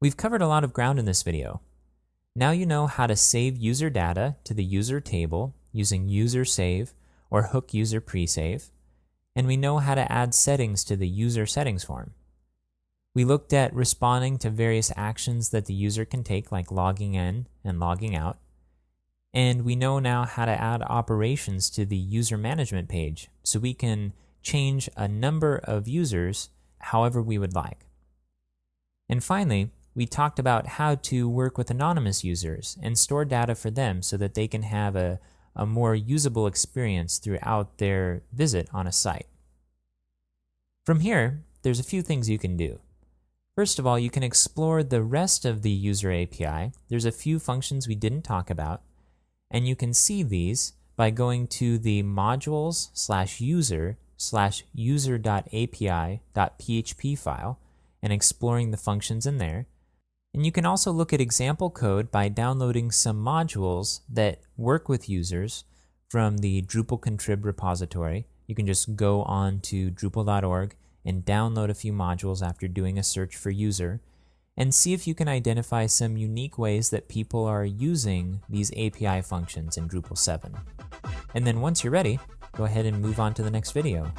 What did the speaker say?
We've covered a lot of ground in this video. Now you know how to save user data to the user table using user save or hook user presave, and we know how to add settings to the user settings form. We looked at responding to various actions that the user can take, like logging in and logging out, and we know now how to add operations to the user management page so we can change a number of users however we would like. And finally, we talked about how to work with anonymous users and store data for them so that they can have a more usable experience throughout their visit on a site. From here, there's a few things you can do. First of all, you can explore the rest of the user API. There's a few functions we didn't talk about, and you can see these by going to the modules/user/user.api.php file and exploring the functions in there. And you can also look at example code by downloading some modules that work with users from the Drupal contrib repository. You can just go on to drupal.org and download a few modules after doing a search for user and see if you can identify some unique ways that people are using these API functions in Drupal 7. And then once you're ready, go ahead and move on to the next video.